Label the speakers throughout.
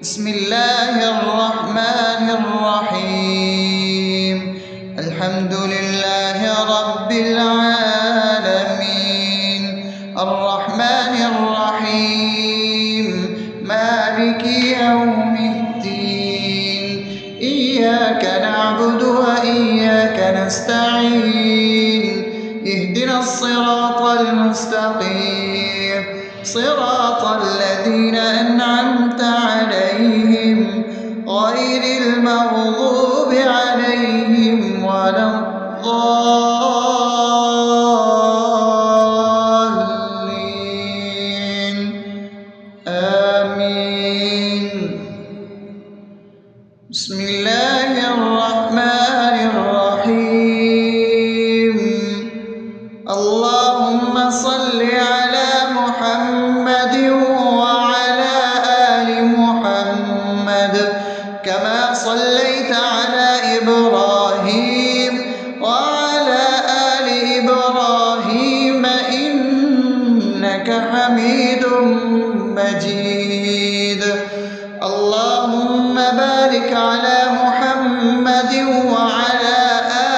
Speaker 1: بسم الله الرحمن الرحيم. الحمد لله رب العالمين، الرحمن الرحيم، مالك يوم الدين. إياك نعبد وإياك نستعين، اهدنا الصراط المستقيم، صراط الذين أنعمت عليهم غير المغضوب عليهم ولا الضالين. آمين. بسم الله الرحمن الرحيم. اللهم صل على محمد وعلى آل محمد كما صليت على إبراهيم وعلى آل إبراهيم إنك حميد مجيد. اللهم بارك على محمد وعلى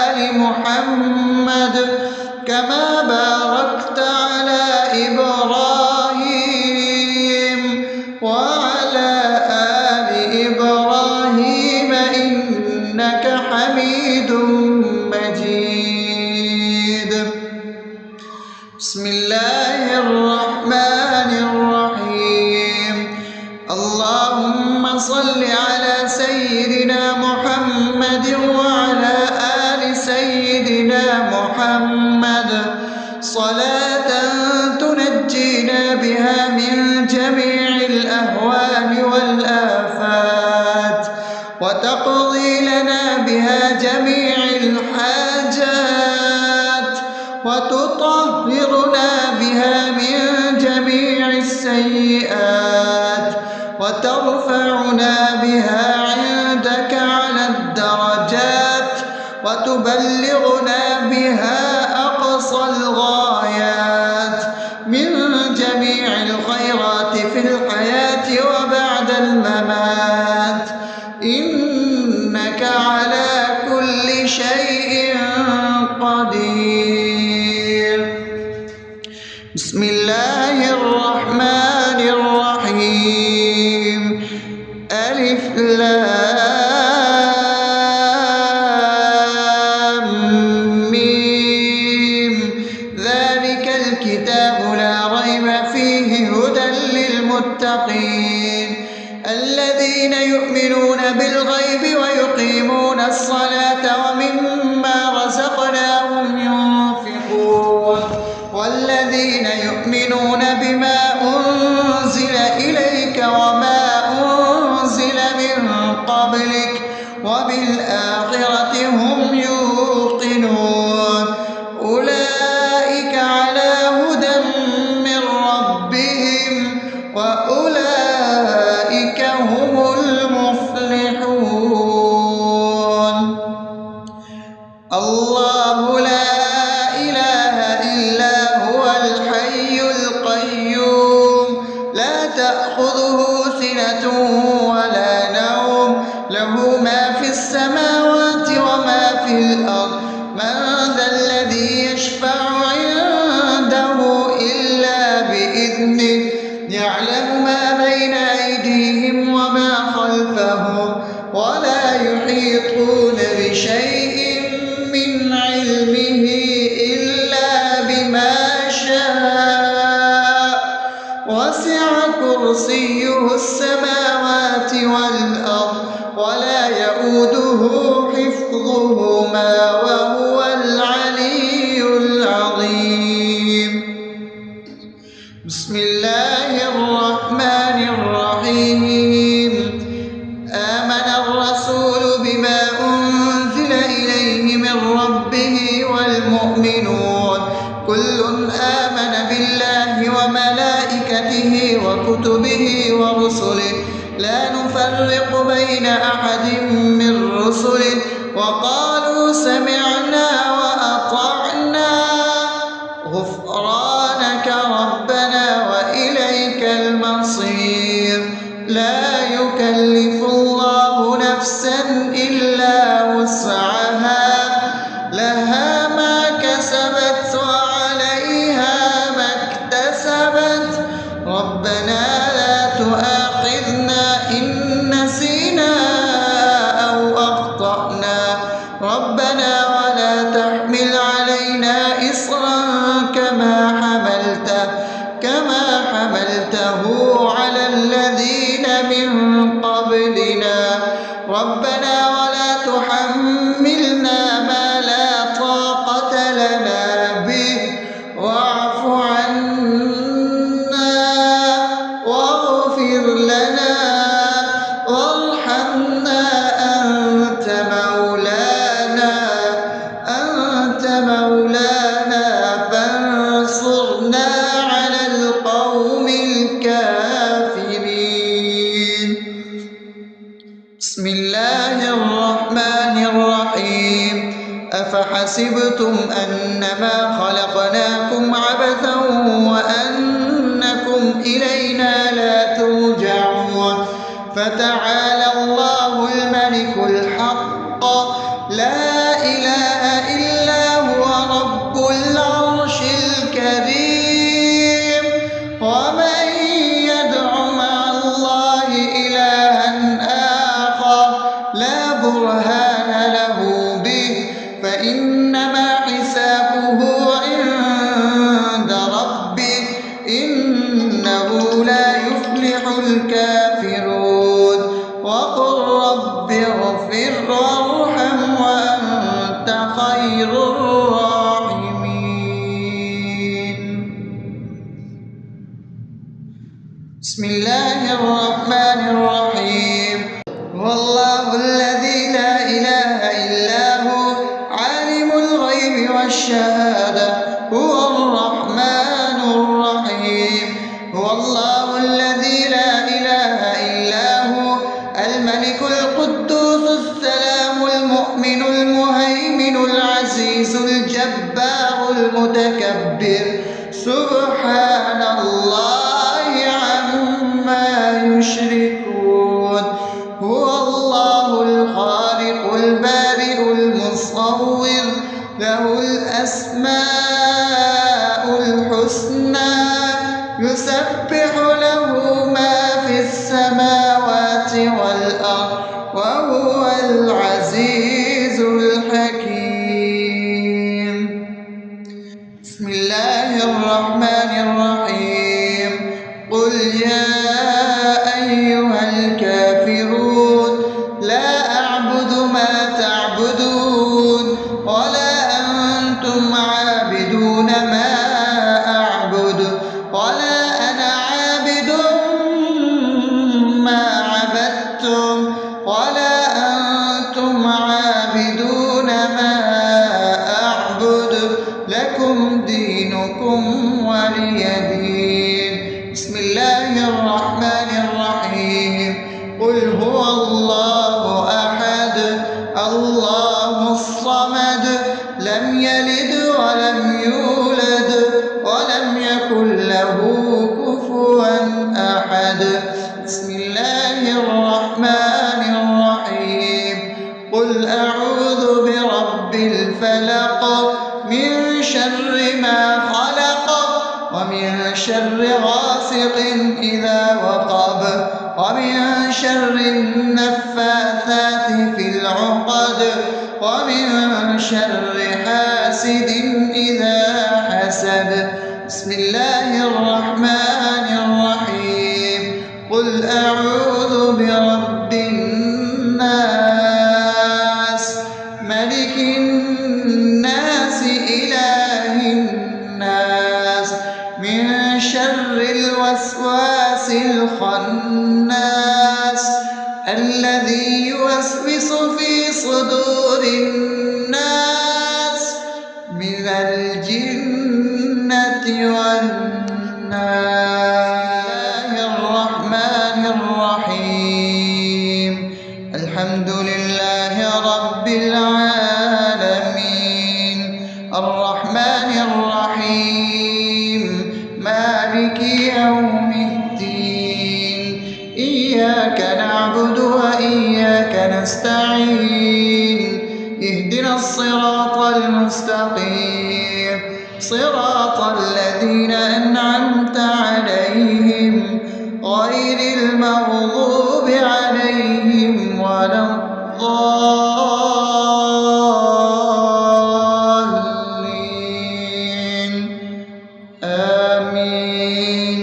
Speaker 1: آل محمد كما باركت على إبراهيم وعلى آل إبراهيم إنك حميد مجيد. بسم الله الرحمن الرحيم. اللهم صل على سيدنا محمد وعلى آل سيدنا محمد صلاة تنجينا بها من جميع الأهوال والآفات، وتقضي لنا بها جميع الحاجات، وتطهرنا بها من جميع السيئات، وترفعنا بها عندك على الدرجات، وتبلغنا بها أقصى الغايات من جميع الخيرات في الحياة وبعد الممات، إنك على كل شيء قدير. بسم الله الرحمن الرحيم. ألف لام ميم. ذلك الكتاب لا ريب فيه هدى للمتقين الذين يؤمنون بالغيب ويقيمون الصلاة ومما رزقناهم ينفقون والذين يؤمنون بما أنزل إليك وما أنزل من قبلك وبالآخرة هم يوقنون أولئك على هدى من ربهم وأولئك هم المفلحون. الله لا إله إلا هو الحي القيوم لا تأخذه سنة ولا نوم له ما في السماوات وما في الأرض. من ذا الذي يشفع عنده إلا بإذنه يعلم ما بين أيديهم وما خلفهم ولا يحيطون بشيء من علمه إلا بما شاء وسع كرسيه السماوات والأرض ولا يؤوده حفظهما وهو العلي العظيم. بسم الله الرحمن الرحيم. آمن الرسول بما أنزل إليه من ربه والمؤمنون كل آمن بالله وملائكته وكتبه ورسله لا نفرق بين أحد من رسله وقالوا سمعنا وأطعنا غفرانك ربنا وإليك المصير. لا يكلف يكلف الله نفسا إلا وسعها لها ما كسبت وعليها ما اكتسبت ربنا لا تؤاخذنا إن نسينا أو أخطأنا ربنا ولا تحمل علينا إصرا كما حملته على الذين من قبلنا ربنا ولا تحملنا ما لا طاقة لنا به واعف عنا واغفر لنا وارحمنا أنت مولانا فانصرنا على القوم الكافرين. بسم الله الرحمن الرحيم أفحسبتم أنما خلقناكم عبثا وأنكم إلينا لا ترجعون فتعالى الله الملك الحق لا إله إلا هو رب العرش الكريم ومن يدع مع الله إلها آخر لا برهان له به فإنما حسابه عند ربه إنه لا يفلح الكافرون وقل رب اغفر وارحم وأنت خير الراحمين. بسم الله الرحمن الرحيم هو الله الذي لا إله إلا هو عالم الغيب والشهادة هو الرحمن الرحيم هو الله الذي لا إله إلا هو الملك القدوس السلام المؤمن المهيمن العزيز الجبار المتكبر سبحان الله عما يشركون هو الله الخالق البارئ المصور له الأسماء الحسنى يسبح له ما في السماوات والأرض وهو العزيز الحكيم. بسم الله الرحمن الرحيم قل يا أيها الكافرون لا أعبد ما تعبدون ولا أنتم عابدون ما أعبد ولا أنا عابد ما عبدتم ولا أنتم عابدون ما أعبد لكم دينكم ولي دين. بسم الله الرحمن الرحيم قل هو الله أحد الله الصمد لم يلد ولم يولد ولم يكن له كفوا أحد. بسم الله الرحمن الرحيم قل أعوذ برب الفلق من شر ما خلق ومن شر غاسق إذا وقب ومن شر النفاثات في العقد ومن شر حاسد إذا حسد. بسم الله الرحمن الرحيم قل أعوذ برب الناس ملك الناس إله الناس من شر الوسواس الخناس الذي يوسوس في صدور الناس من الجنة والناس. الرحمن الرحيم الحمد لله رب العالمين الرحمن الرحيم مالك يوم الدين إياك نعبد اهدنا الصراط المستقيم صراط الذين أنعمت عليهم غير المغضوب عليهم ولا الضالين آمين.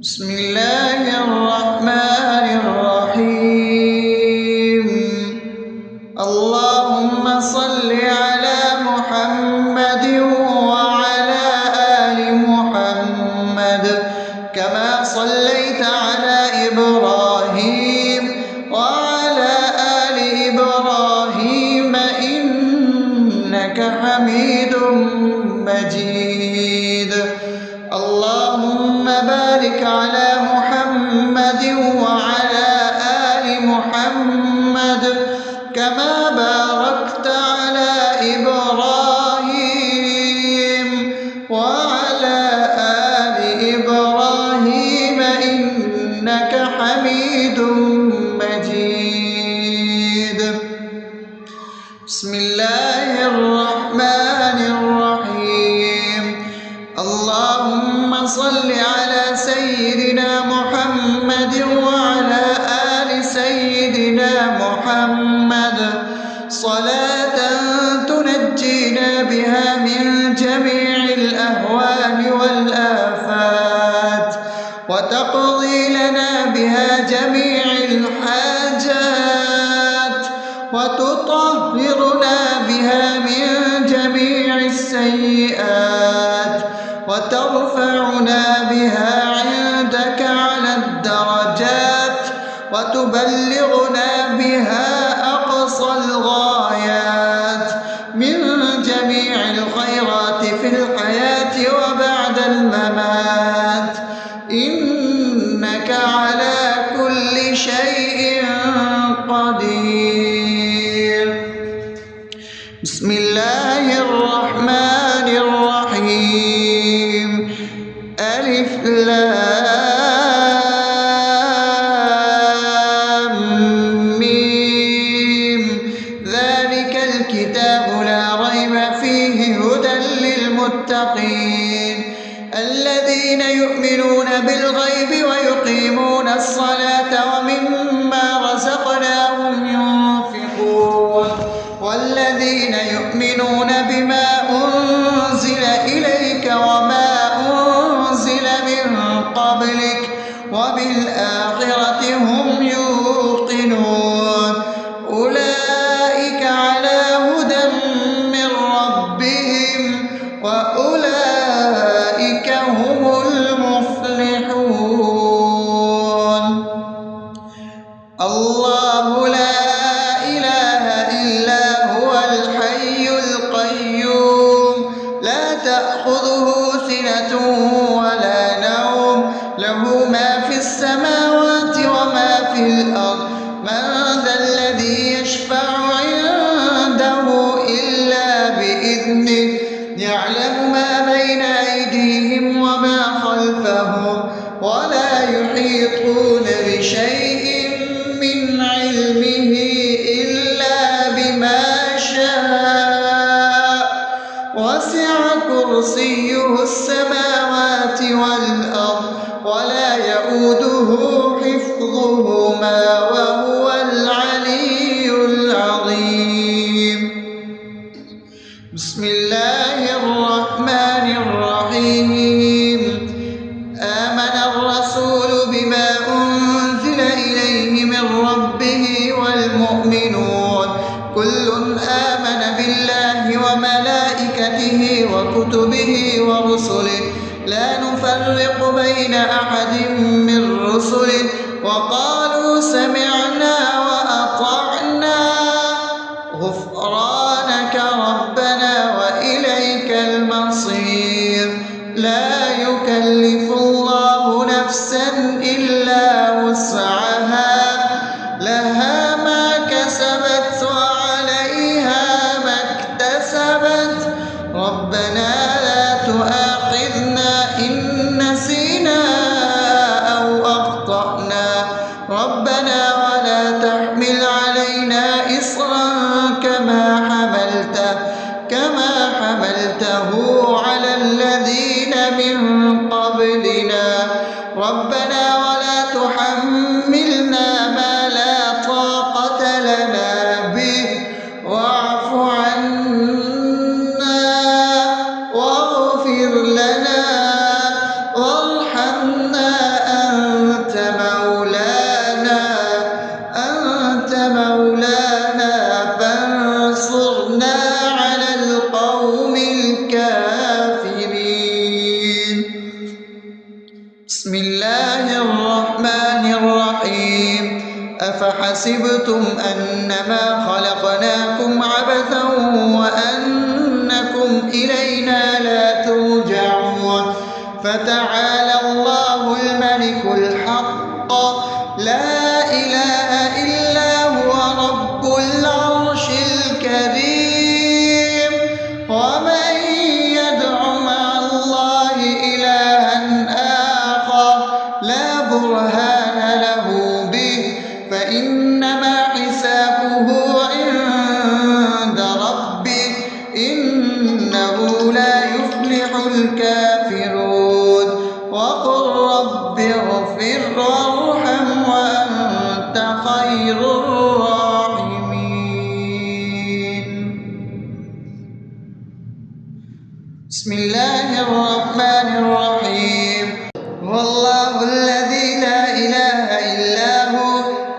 Speaker 1: بسم الله الرحمن الرحيم. اللهم صل على محمد وعلى آل محمد كما صليت على إبراهيم وعلى آل إبراهيم إنك حميد مجيد. اللهم بارك على محمد وعلى آل محمد كما باركت على إبراهيم وعلى آل إبراهيم إنك حميد مجيد. بسم الله الرحمن الرحيم. اللهم صل على سيدنا محمد وعلى آل سيدنا محمد صلاة تنجينا بها من جميع الأهوال والآفات وتقضي لنا بها جميع الحاجات وتطهرنا بها من جميع السيئات وترفعنا بها عندك على الدرجات وتبلغنا بها أقصى الغايات من جميع الخيرات في الحياة وبعد الممات إنك على كل شيء قدير. بسم الله الرحمن الرحيم. ألف لام ميم ذلك الكتاب لا ريب فيه هدى للمتقين الذين يؤمنون بالغيب ويقيمون الصلاة ومما رزقناهم ينفقون والذين يؤمنون بما أنزل إليك وما أنزل من قبلك وبالآخرة هم يوقنون أولئك على هدى من ربهم وأولئك هم المفلحون. الله لا إله إلا هو الحي القيوم لا تأخذه سنة ولا نوم له ما في السماوات وما في الأرض من ذا الذي يشفع عنده إلا بإذنه يعلم ما بين أيديهم وما خلفهم ولا يحيطون بشيء من علمه إلا بما شاء وسع كرسيه السماوات والأرض ولا يؤوده حفظهما وهو العلي العظيم. بسم الله الرحمن الرحيم. آمن الرسول بما أنزل إليه من ربه والمؤمنون كل آمن بالله وملائكته وكتبه ورسله لا نفرق بين أحد من رسله وقالوا سمعنا وأطعنا غفرانك ربنا وإليك المصير. لا يكلف الله نفسا إلا وسعها لها ما كسبت وعليها ما اكتسبت ربنا لا تؤاخذنا إن نسينا أو أخطأنا ربنا ولا تحمل علينا إصرا أفحسبتم أنما خلقناكم عبثا وأنكم إلينا لا ترجعون فتعالى الله الملك الحق لا إله إلا هو رب العرش الكريم ومن يدع مع الله إلها آخر لا برهان له به فإنما حسابه عند ربه إنه لا يفلح الكافرون وقل رب اغفر وارحم وأنت خير الراحمين. بسم الله الرحمن الرحيم. هو الله الذي لا إله إلا هو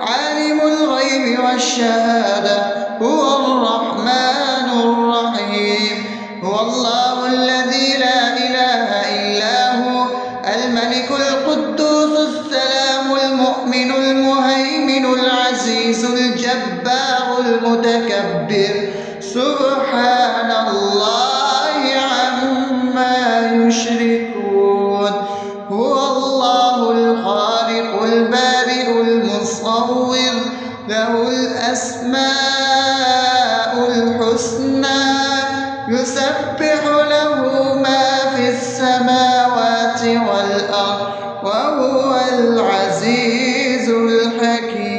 Speaker 1: عالم الغيب والشهادة هو الرحمن الرحيم. هو الله الذي لا إله إلا هو الملك القدوس السلام المؤمن المهيمن العزيز الجبار المتكبر سبحان الله عما يشركون. هو الله الخالق البارئ المصور له الأسماء الحسنى يسبح له ما في السماوات والأرض وهو العزيز الحكيم.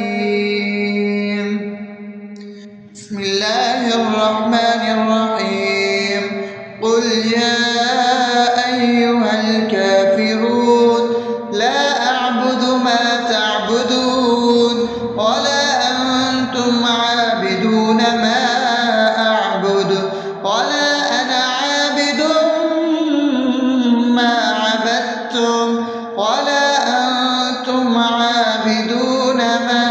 Speaker 1: بسم الله الرحمن الرحيم. قل يا أيها الكافرون لا أعبد ما تعبدون ولا أنتم عابدون ما أعبد ولا أنا عابد ما عبدتم ولا أنتم عابدون ما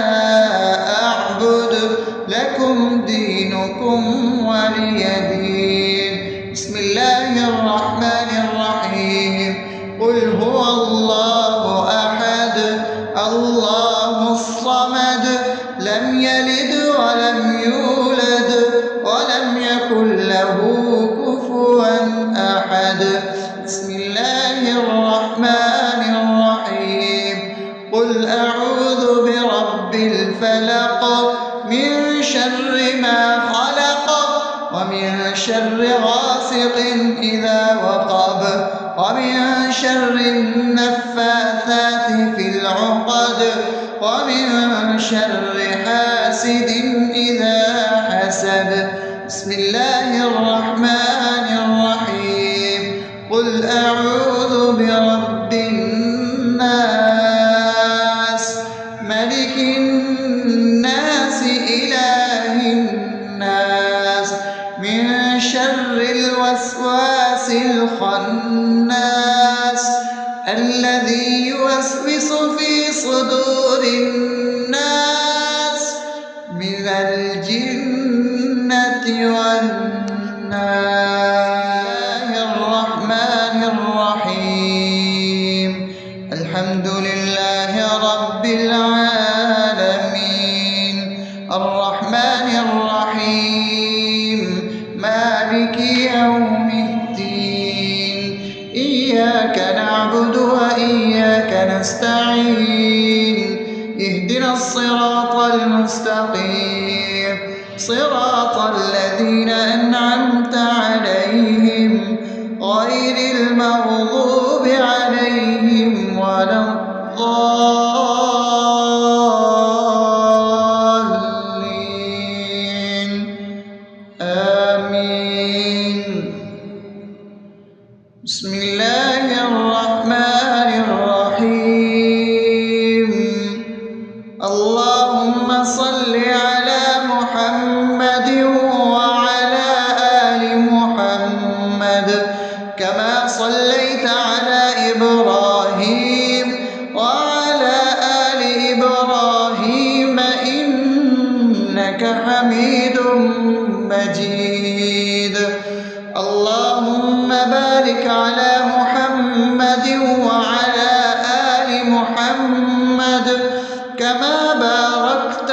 Speaker 1: أعبد لكم دينكم ولي دين. بسم الله الرحمن الرحيم. قل هو الله أحد الله الصمد لم يلد ولم يولد ولم يكن له كفوا أحد. بسم الله الرحمن الرحيم. قل أعوذ برب الفلق من شر ما خلق ومن شر غاسق إذا وقب ومن شر النفاثات في العقد ومن شر حاسد إذا حسد. بسم الله الرحمن الرحيم. قل أعوذ برب الناس ملك الناس إله الناس من شر الوسواس الخناس الذي يوسوس في صدور الناس من الجنة والناس. الرحمن الرحيم. الحمد لله رب العالمين الرحمن الرحيم مالك يوم الدين إياك نعبد وإياك نستعين اهدنا الصراط المستقيم صراط الذين أنعمت عليهم غير المغضوب عليهم ولا الضالين آمين. بسم الله الرحمن الرحيم. اللهم صل على محمد وعلى آل محمد كما صليت على إبراهيم وعلى آل إبراهيم إنك حميد مجيد. اللهم بارك على محمد وعلى آل محمد كما باركت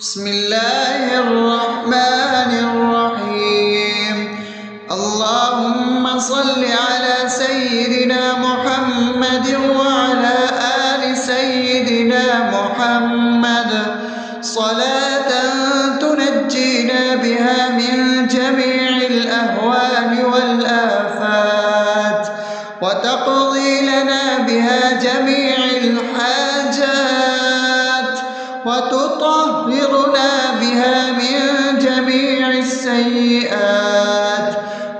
Speaker 1: بسم الله الرحمن الرحيم اللهم صل على سيدنا محمد وعلى آل سيدنا محمد صلاة تنجينا بها من جميع الأهوال والآفات وتقضي لنا بها جميع الحاجات وتطهرنا بها من جميع السيئات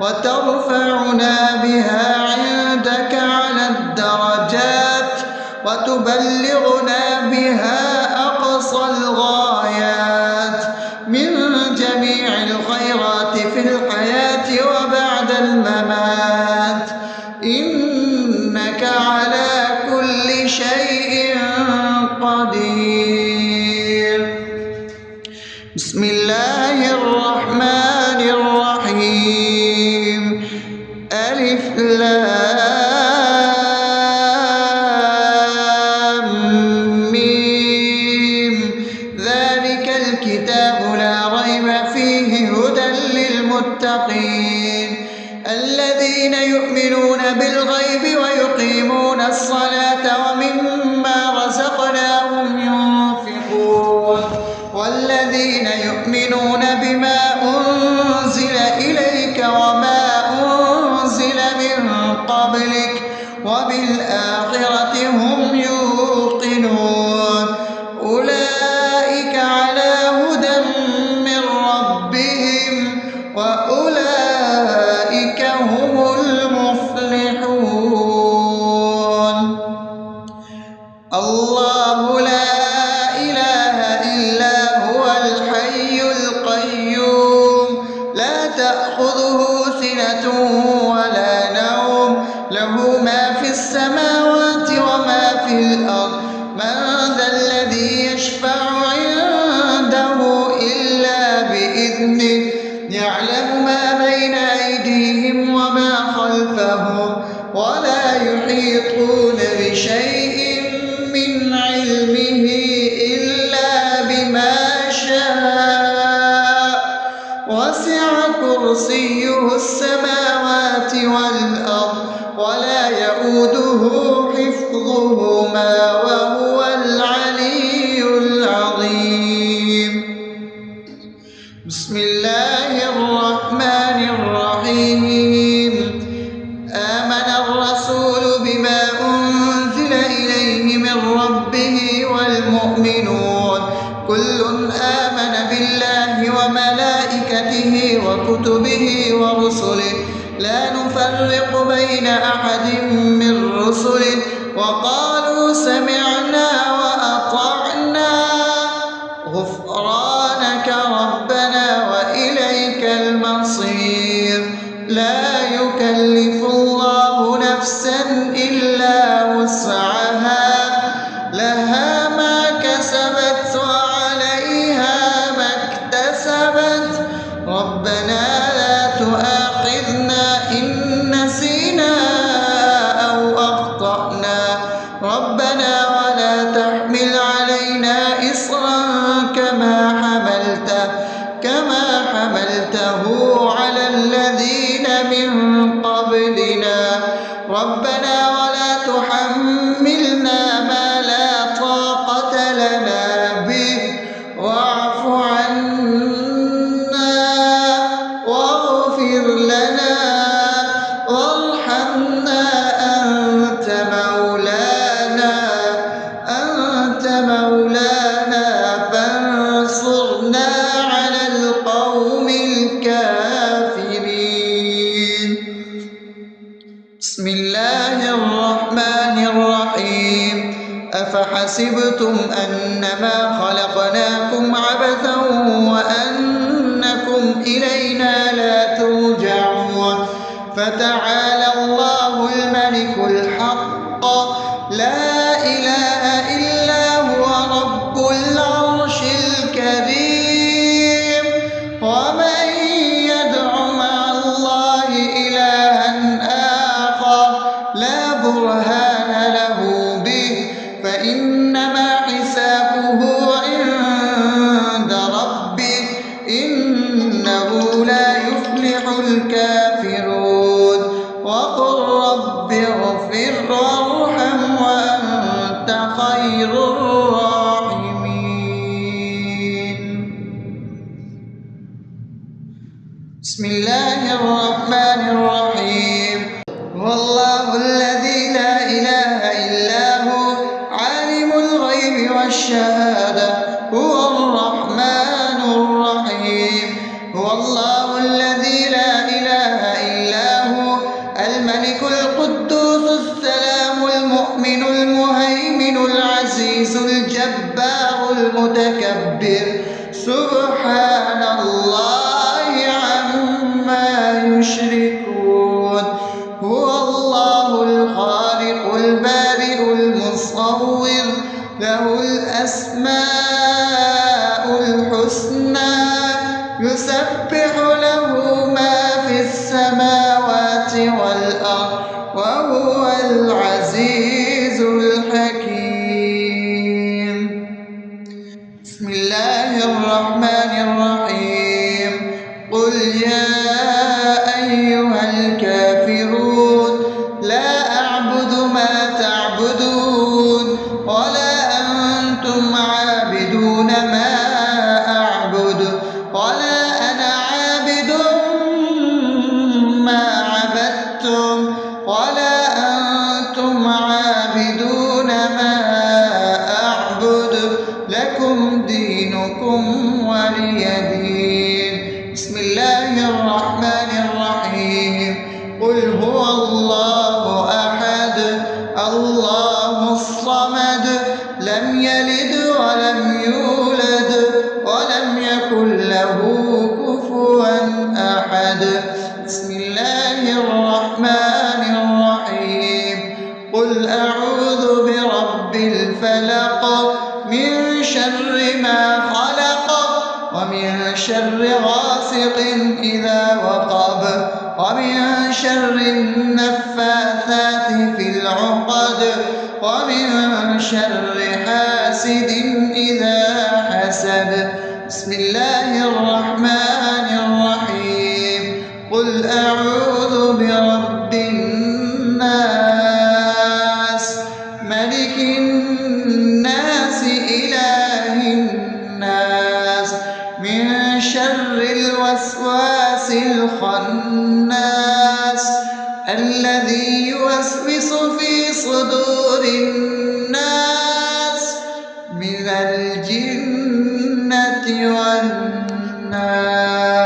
Speaker 1: وترفعنا بها عندك على الدرجات وتبلغنا بها أقصى الغايات من جميع الخيرات في الحياة وبعد الممات إنك على كل شيء قدير. بسم الله الرحمن الرحيم ألف لام ميم ذلك الكتاب لا ريب فيه هدى للمتقين الذين يؤمنون بالغيب ويقيمون الصلاة ومما رزقناهم ينفقون والذين يؤمنون بما أنزل إليك وما أنزل من قبلك وبالآخرة هم يوقنون أولئك على هدى من ربهم وأولئك هم المفلحون. الله لا إله إلا هو الحي القيوم لا تأخذه سنة ولا نوم له ما في السماوات وما في الأرض من ذا الذي يشفع عنده إلا بإذنه يعلم ما بين أيديهم وما خلفهم ولا يحيطون بشيء من علمه إلا بما شاء وسع كرسيه السماوات والأرض ولا يؤوده حفظهما وهو العلي العظيم. بسم الله الرحمن الرحيم آمن الرسول بما أنزل إليه من ربه والمؤمنون كل آمن بالله وملائكته وكتبه ورسله لا نفرق بين أحد من رسله وقالوا سمعنا وأطعنا غفرانك ربنا وإليك المصير لا يكلف الله نفسا إلا وسعها لها ما كسبت وعليها ما اكتسبت ربنا لا تؤاخذنا إن نسينا أو أخطأنا ربنا ولا تحمل علينا إصرا كما حملته على الذين من قبلنا ربنا ولا تحملنا ما لا طاقة لنا به واعف عنا واغفر لنا وارحمنا أنت مولانا فانصرنا على القوم الكافرين. بسم الله الرحمن الرحيم أفحسبتم أنما خلقناكم عبثا وأنكم إلينا لا ترجعون فتعالى الله الملك الحق لا إله إلا هو رب العرش الكريم ومن يدع مع الله إلها آخر لا برهان له به فإنما حسابه عند بسم الله الرحمن الرحيم هو الله الذي لا إله إلا هو عالم الغيب والشهادة هو الرحمن الرحيم هو الله الذي لا إله إلا هو الملك القدوس السلام المؤمن المهيمن العزيز الجبار المتكبر سبحان الله عما يشركون هو الله الخالق البارئ المصور له الأسماء الحسنى يسبح له ما في السماوات والأرض وهو العزيز الحكيم بسم الله الرحمن الرحيم قل يا أيها الكافرون لا أعبد ما تعبدون ولا أنتم عابدون ما أعبد ولا أنا عابد ما عبدتم ولا أنتم عابدون ما أعبد لكم دينكم ولي دين بسم الله الرحمن الرحيم قل هو الله أحد الله الصمد لم يلد ولم يولد ولم يكن له كفوا أحد بسم الله الرحمن الرحيم قل أعوذ برب الفلق من شر ما خلق ومن شر غاسق إذا وقب ومن شر النفاثات في العقد ومن شر حاسد إذا حسد بسم الله الرحمن الرحيم قل أعوذ برب الناس ملك الناس إله الناس من شر الوسواس الخناس الذي يوسوس في صدور الناس من الجنة والناس